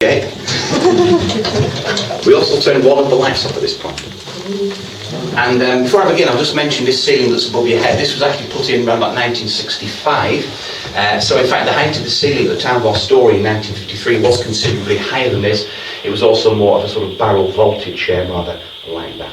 Okay. We also turned one of the lights off at this point. And before I begin, I'll just mention this ceiling that's above your head. This was actually put in around about 1965. So in fact, the height of the ceiling at the time of our story in 1953 was considerably higher than this. It was also more of a sort of barrel vaulted shape, rather like that.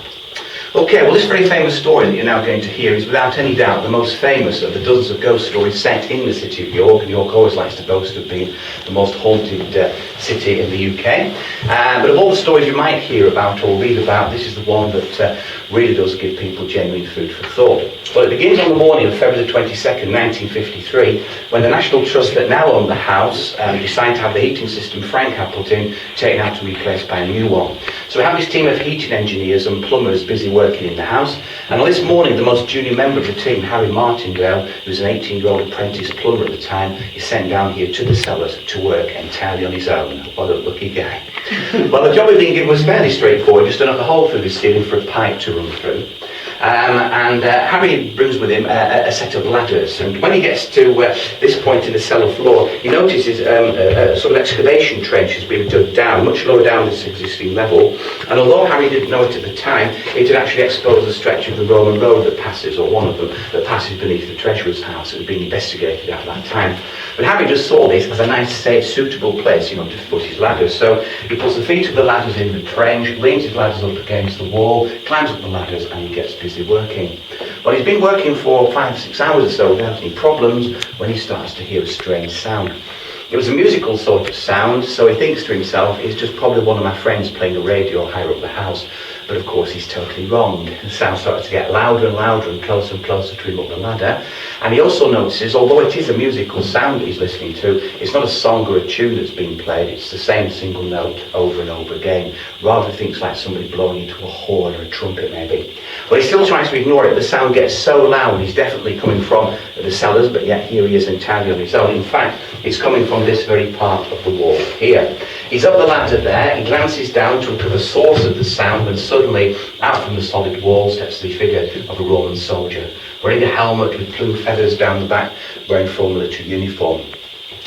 Okay, well, this very famous story that you're now going to hear is without any doubt the most famous of the dozens of ghost stories set in the city of York, and York always likes to boast of being the most haunted city in the UK. But of all the stories you might hear about or read about, this is the one that really does give people genuine food for thought. Well, it begins on the morning of February the 22nd, 1953, when the National Trust that now owned the house decided to have the heating system Frank had put in taken out and replaced by a new one. So we have this team of heating engineers and plumbers busy working in the house, and on this morning the most junior member of the team, Harry Martindale, who was an 18-year-old apprentice plumber at the time, is sent down here to the cellars to work entirely on his own. What a lucky guy. Well, the job of being given was fairly straightforward, just enough a hole through the ceiling for a pipe to run through. Harry brings with him a set of ladders, and when he gets to this point in the cellar floor, he notices a sort of excavation trench has been dug down, much lower down this existing level, and although Harry didn't know it at the time, it had actually exposed a stretch of the Roman road that passes, or one of them, that passes beneath the treasurer's house. It had been investigated at that time. But Harry just saw this as a nice, safe, suitable place, to put his ladders. So he puts the feet of the ladders in the trench, leans his ladders up against the wall, climbs up the ladders, and he gets busy working. Well, he's been working for 5-6 hours or so without any problems when he starts to hear a strange sound. It was a musical sort of sound, so he thinks to himself, it's just probably one of my friends playing a radio higher up the house. But of course he's totally wrong. The sound started to get louder and louder and closer to him up the ladder. And he also notices, although it is a musical sound that he's listening to, it's not a song or a tune that's being played, it's the same single note over and over again. Rather thinks like somebody blowing into a horn or a trumpet maybe. Well, he still tries to ignore it. The sound gets so loud, he's definitely coming from the cellars, but yet here he is entirely on his own. In fact, it's coming from this very part of the wall here. He's up the ladder there, he glances down to look at the source of the sound, and suddenly, out from the solid wall steps the figure of a Roman soldier, wearing a helmet with plumed feathers down the back, wearing full military uniform.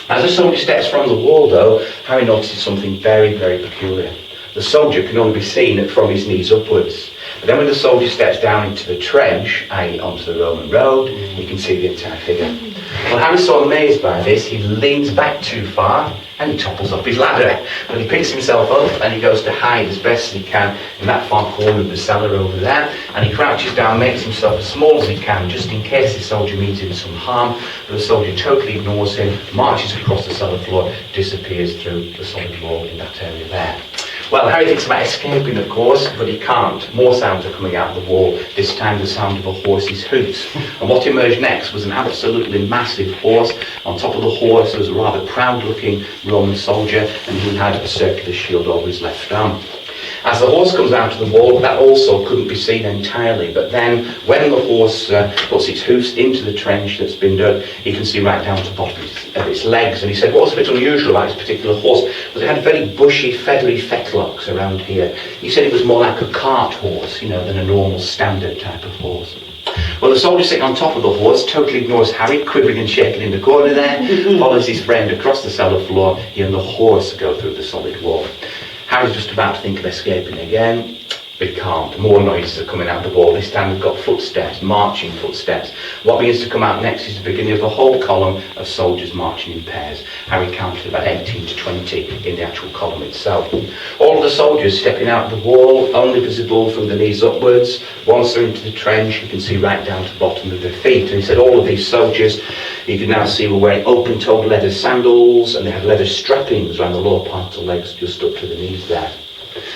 As the soldier steps from the wall, though, Harry notices something very, very peculiar. The soldier can only be seen from his knees upwards. But then when the soldier steps down into the trench, i.e. onto the Roman road, you can see the entire figure. Well, Harry's so amazed by this, he leans back too far and he topples off his ladder. But he picks himself up and he goes to hide as best as he can in that far corner of the cellar over there, and he crouches down, makes himself as small as he can just in case the soldier means him some harm. But the soldier totally ignores him, marches across the cellar floor, disappears through the solid wall in that area there. Well, Harry thinks about escaping, of course, but he can't. More sounds are coming out of the wall, this time the sound of a horse's hoofs. And what emerged next was an absolutely massive horse. On top of the horse there was a rather proud-looking Roman soldier, and he had a circular shield over his left arm. As the horse comes out of the wall, that also couldn't be seen entirely, but then when the horse puts its hoofs into the trench that's been dug, he can see right down to the bottom of its legs. And he said what was a bit unusual about this particular horse was it had very bushy, feathery fetlocks around here. He said it was more like a cart horse, than a normal standard type of horse. Well, the soldier sitting on top of the horse totally ignores Harry, quivering and shaking in the corner there, follows his friend across the cellar floor. He and the horse go through the solid wall. Harry's just about to think of escaping again, but he can't. More noises are coming out of the wall. This time we've got footsteps, marching footsteps. What begins to come out next is the beginning of a whole column of soldiers marching in pairs. Harry counted about 18 to 20 in the actual column itself. All of the soldiers stepping out of the wall, only visible from the knees upwards. Once they're into the trench, you can see right down to the bottom of their feet. And he said all of these soldiers, you can now see, were wearing open-toed leather sandals, and they had leather strappings around the lower part of the legs just up to the knees there.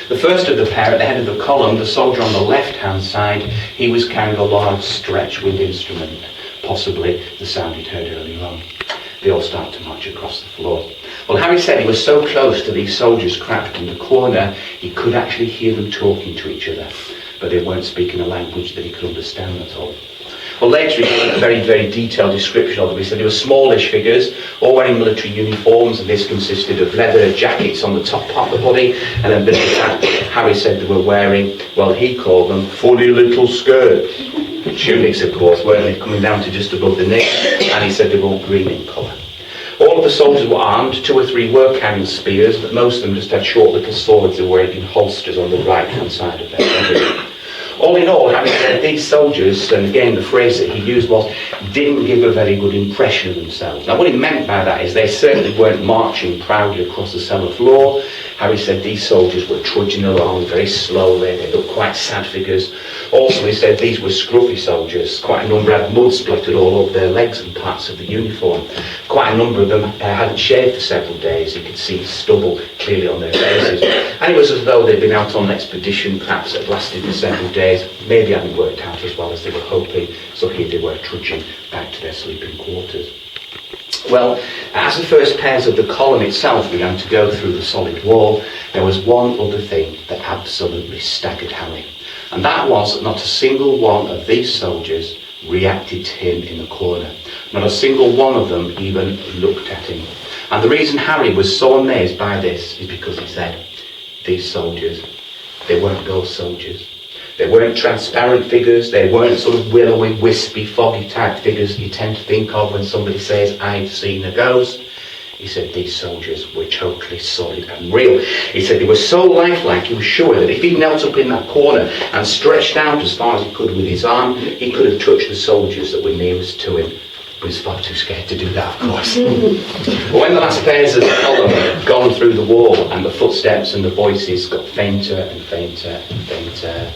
The first of the pair at the head of the column, the soldier on the left-hand side, he was carrying a large stretch wind instrument, possibly the sound he'd heard earlier on. They all start to march across the floor. Well, Harry said he was so close to these soldiers crouched in the corner, he could actually hear them talking to each other, but they weren't speaking a language that he could understand at all. Well, later he gave a very, very detailed description of them. He said they were smallish figures, all wearing military uniforms, and this consisted of leather jackets on the top part of the body, and then beneath that, Harry said they were wearing, well, he called them funny little skirts. Tunics, of course, weren't they, coming down to just above the knee, and he said they were all green in colour. All of the soldiers were armed. 2 or 3 were carrying spears, but most of them just had short little swords that were in holsters on the right-hand side of their body. All in all, having said these soldiers, and again the phrase that he used was, didn't give a very good impression of themselves. Now what he meant by that is they certainly weren't marching proudly across the cellar floor. Harry said these soldiers were trudging along very slowly, they looked quite sad figures. Also he said these were scruffy soldiers, quite a number had mud splattered all over their legs and parts of the uniform. Quite a number of them hadn't shaved for several days, you could see stubble clearly on their faces. And it was as though they'd been out on an expedition perhaps that lasted for several days. Maybe hadn't worked out as well as they were hoping, so here they were trudging back to their sleeping quarters. Well, as the first pairs of the column itself began to go through the solid wall, there was one other thing that absolutely staggered Harry. And that was that not a single one of these soldiers reacted to him in the corner. Not a single one of them even looked at him. And the reason Harry was so amazed by this is because he said, these soldiers, they weren't ghost soldiers. They weren't transparent figures, they weren't sort of willowy, wispy, foggy type figures you tend to think of when somebody says, I've seen a ghost. He said these soldiers were totally solid and real. He said they were so lifelike, he was sure that if he knelt up in that corner and stretched out as far as he could with his arm, he could have touched the soldiers that were nearest to him. But he was far too scared to do that, of course. But when the last pairs of the column had gone through the wall and the footsteps and the voices got fainter and fainter and fainter,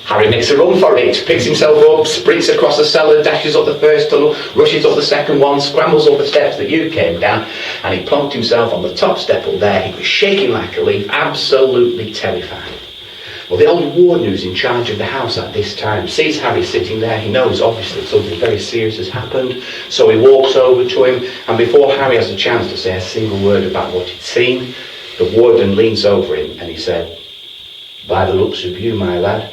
Harry makes a run for it, picks himself up, sprints across the cellar, dashes up the first tunnel, rushes up the second one, scrambles up the steps that you came down, and he plonked himself on the top step up there. He was shaking like a leaf, absolutely terrified. Well, the old warden who's in charge of the house at this time sees Harry sitting there. He knows obviously something very serious has happened, so he walks over to him, and before Harry has a chance to say a single word about what he'd seen, the warden leans over him and he said, by the looks of you, my lad,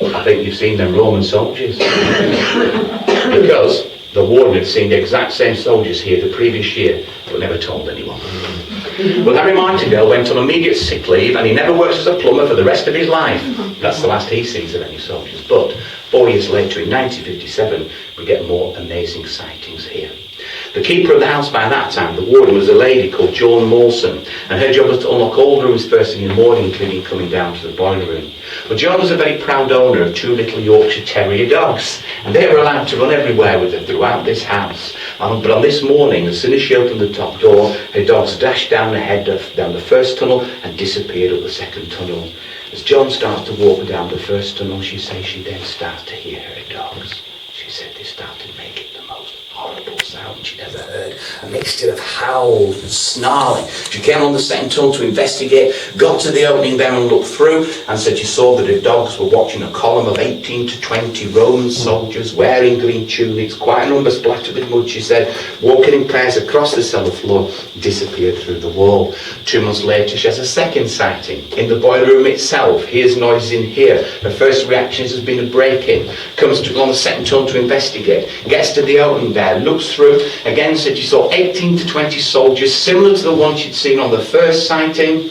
I think you've seen them Roman soldiers. Because the warden had seen the exact same soldiers here the previous year, but never told anyone. Well, Harry Martindale went on immediate sick leave, and he never works as a plumber for the rest of his life. That's the last he sees of any soldiers. But 4 years later, in 1957, we get more amazing sightings here. The keeper of the house by that time, the warden, was a lady called Joan Mawson, and her job was to unlock all the rooms first thing in the morning, including coming down to the boiler room. Well, Joan was a very proud owner of 2 little Yorkshire Terrier dogs, and they were allowed to run everywhere with her throughout this house. But on this morning, as soon as she opened the top door, her dogs dashed down the first tunnel and disappeared up the second tunnel. As Joan starts to walk down the first tunnel, she says she then starts to hear her dogs. She said they started making the most horrible sound she'd ever heard, a mixture of howls and snarling. She came on the second tunnel to investigate, got to the opening there and looked through, and said she saw that her dogs were watching a column of 18 to 20 Roman soldiers wearing green tunics, quite a number splattered with mud, she said, walking in pairs across the cellar floor, disappeared through the wall. 2 months later, she has a second sighting. In the boiler room itself, hears noises in here. Her first reaction has been a break-in. Comes to on the second tunnel to investigate, gets to the opening there, looks through, again said she saw 18 to 20 soldiers, similar to the one she'd seen on the first sighting.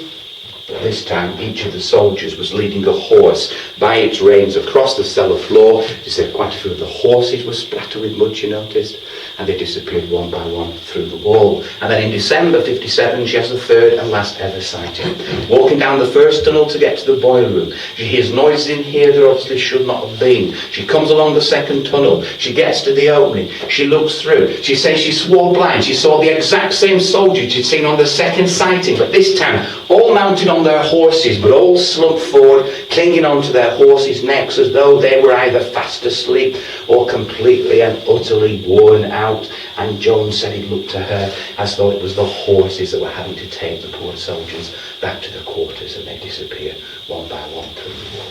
But this time, each of the soldiers was leading a horse by its reins across the cellar floor. She said quite a few of the horses were splattered with mud, she noticed, and they disappeared one by one through the wall. And then in December 57, she has the third and last ever sighting. Walking down the first tunnel to get to the boiler room, she hears noises in here that obviously should not have been. She comes along the second tunnel, she gets to the opening, she looks through. She says she swore blind, she saw the exact same soldiers she'd seen on the second sighting, but this time all mounted on their horses, but all slumped forward, clinging onto their horses' necks as though they were either fast asleep or completely and utterly worn out. And Joan said it looked to her as though it was the horses that were having to take the poor soldiers back to their quarters, and they disappeared one by one through the wall.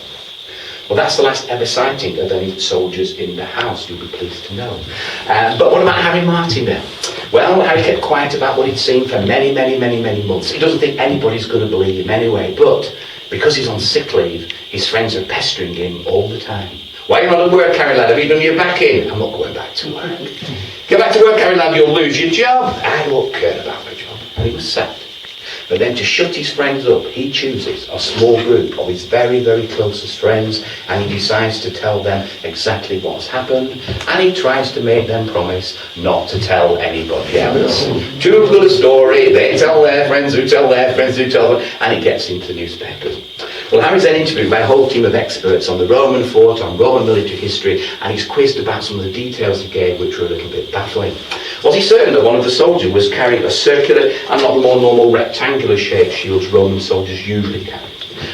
Well, that's the last ever sighting of any soldiers in the house, you'll be pleased to know. But what about Harry Martindale? Well, Harry kept quiet about what he'd seen for many months. He doesn't think anybody's going to believe him anyway, but because he's on sick leave, his friends are pestering him all the time. Why are you not at work, Harry lad? Have you done your back in? I'm not going back to work. Get back to work, Harry lad, you'll lose your job. I don't care about my job. And he was sad. But then to shut his friends up, he chooses a small group of his very, very closest friends, and he decides to tell them exactly what's happened, and he tries to make them promise not to tell anybody else. Too good a story, they tell their friends who tell their friends who tell them, and it gets into the newspapers. Well, Harry's then interviewed by a whole team of experts on the Roman fort, on Roman military history, and he's quizzed about some of the details he gave, which were a little bit baffling. Was he certain that one of the soldiers was carrying a circular and not the more normal rectangular shaped shields Roman soldiers usually carry?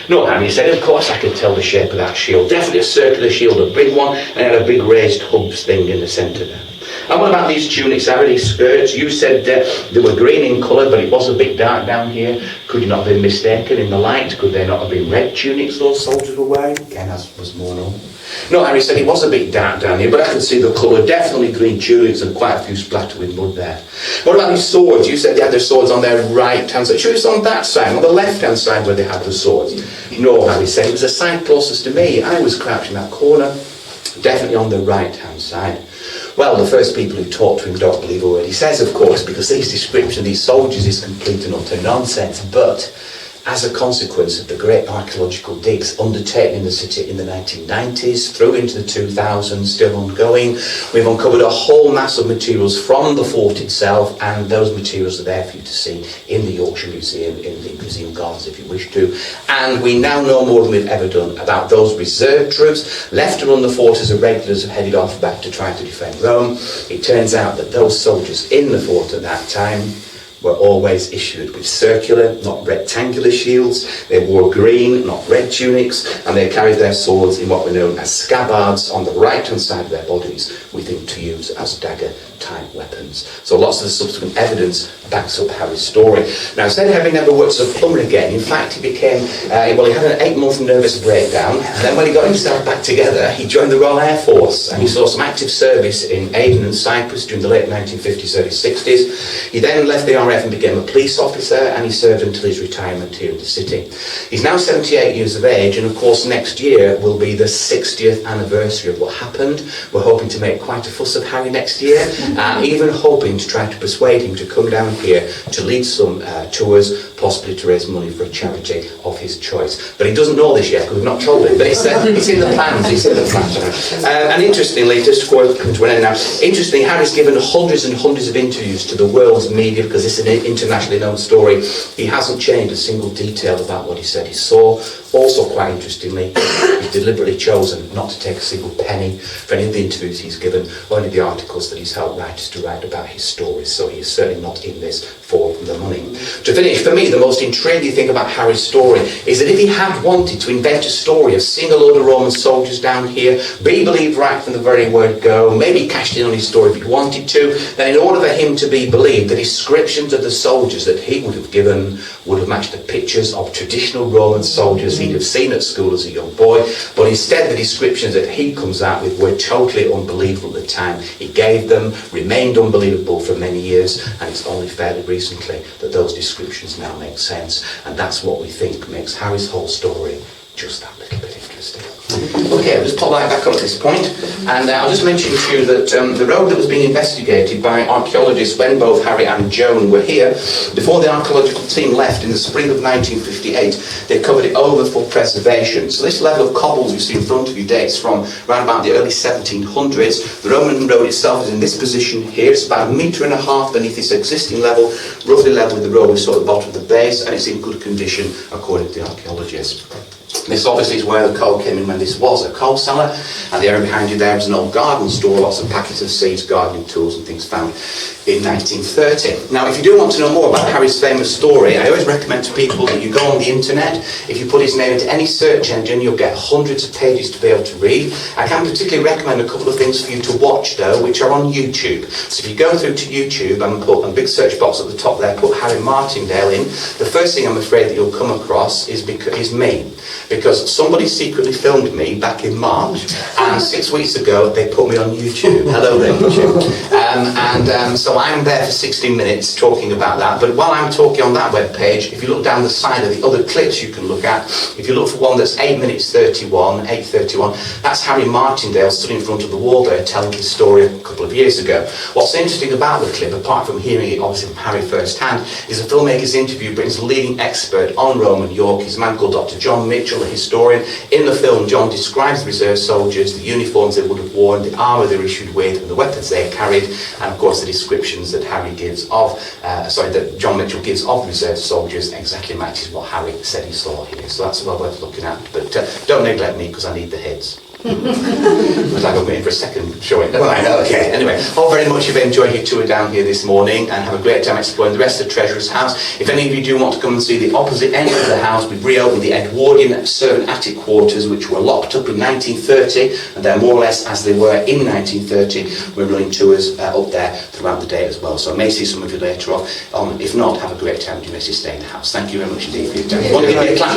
No, Harry said, of course I could tell the shape of that shield. Definitely a circular shield, a big one, and it had a big raised hubs thing in the centre there. And what about these tunics, Harry, these skirts? You said they were green in colour, but it was a bit dark down here. Could you not have been mistaken in the light? Could they not have been red tunics those soldiers were wearing? Again, as was more normal. No, Harry said it was a bit dark down here, but I could see the colour. Definitely green tunics and quite a few splattered with mud there. What about these swords? You said they had their swords on their right-hand side. Sure, it's on that side, on the left-hand side where they had the swords. No, Harry said, it was the side closest to me. I was crouched in that corner, definitely on the right-hand side. Well, the first people who talked to him don't believe a word he says, of course, because his description of these soldiers is complete and utter nonsense. But as a consequence of the great archaeological digs undertaken in the city in the 1990s, through into the 2000s, still ongoing, we've uncovered a whole mass of materials from the fort itself, and those materials are there for you to see in the Yorkshire Museum, in the Museum Gardens if you wish to. And we now know more than we've ever done about those reserve troops left to run the fort as the regulars have headed off back to try to defend Rome. It turns out that those soldiers in the fort at that time were always issued with circular, not rectangular shields. They wore green, not red tunics, and they carried their swords in what were known as scabbards on the right-hand side of their bodies, we think to use as dagger-type weapons. So lots of the subsequent evidence backs up Harry's story. Now, said Harry never worked as a plumber again. In fact, he became, he had an 8-month nervous breakdown, and then when he got himself back together, he joined the Royal Air Force, and he saw some active service in Aden and Cyprus during the late 1950s, early 60s. He then left the RAF and became a police officer, and he served until his retirement here in the city. He's now 78 years of age, and of course next year will be the 60th anniversary of what happened. We're hoping to make quite a fuss of Harry next year, even hoping to try to persuade him to come down here to lead some tours, possibly to raise money for a charity of his choice. But he doesn't know this yet because we've not told him, but it's in the plans, it's in the plans. And interestingly, just before we come to an end now, interestingly, Harry's given hundreds and hundreds of interviews to the world's media because it's an internationally known story. He hasn't changed a single detail about what he said he saw. Also, quite interestingly, he's deliberately chosen not to take a single penny for any of the interviews he's given or any of the articles that he's helped writers to write about his stories. So he's certainly not in this for the money. To finish, for me, the most intriguing thing about Harry's story is that if he had wanted to invent a story of seeing a load of Roman soldiers down here, be believed right from the very word go, maybe cashed in on his story if he wanted to, then in order for him to be believed, the descriptions of the soldiers that he would have given would have matched the pictures of traditional Roman soldiers he'd have seen at school as a young boy, but instead the descriptions that he comes out with were totally unbelievable at the time he gave them, remained unbelievable for many years, and it's only fairly recently that those descriptions now make sense, and that's what we think makes Harry's whole story just that little bit interesting. Okay, I'll just pop that back up at this point, and I'll just mention to you that the road that was being investigated by archaeologists when both Harry and Joan were here, before the archaeological team left in the spring of 1958, they covered it over for preservation. So this level of cobbles you see in front of you dates from around about the early 1700s. The Roman road itself is in this position here. It's about 1.5 meters beneath this existing level, roughly level with the road we saw at the bottom of the base, and it's in good condition according to the archaeologists. This obviously is where the coal came in when this was a coal cellar, and the area behind you there is an old garden store, lots of packets of seeds, gardening tools and things found in 1930. Now, if you do want to know more about Harry's famous story, I always recommend to people that you go on the internet. If you put his name into any search engine, you'll get hundreds of pages to be able to read. I can particularly recommend a couple of things for you to watch, though, which are on YouTube. So if you go through to YouTube and put a big search box at the top there, put Harry Martindale in, the first thing I'm afraid that you'll come across is me. because somebody secretly filmed me back in March, and 6 weeks ago they put me on YouTube. Hello there, YouTube. So I'm there for 16 minutes talking about that. But while I'm talking on that webpage, if you look down the side of the other clips you can look at, if you look for one that's 8 minutes 31, 8:31, that's Harry Martindale stood in front of the wall there telling his story a couple of years ago. What's interesting about the clip, apart from hearing it obviously from Harry firsthand, is the filmmakers interviewed Britain's leading expert on Roman York. He's a man called Dr. John Mitchell, a historian. In the film, John describes the reserve soldiers, the uniforms they would have worn, the armour they were issued with, and the weapons they carried, and of course the descriptions that that John Mitchell gives of the reserve soldiers exactly matches what Harry said he saw here. So that's well worth looking at. But don't neglect me because I need the heads. But I got me in for a second showing. Never mind. Okay. Anyway, hope very much you've enjoyed your tour down here this morning and have a great time exploring the rest of Treasurer's House. If any of you do want to come and see the opposite end of the house, we've reopened the Edwardian servant attic quarters, which were locked up in 1930, and they're more or less as they were in 1930. We're running tours up there throughout the day as well. So I may see some of you later on. If not, have a great time. You may stay in the house. Thank you very much indeed for your time. Want to give me a clap?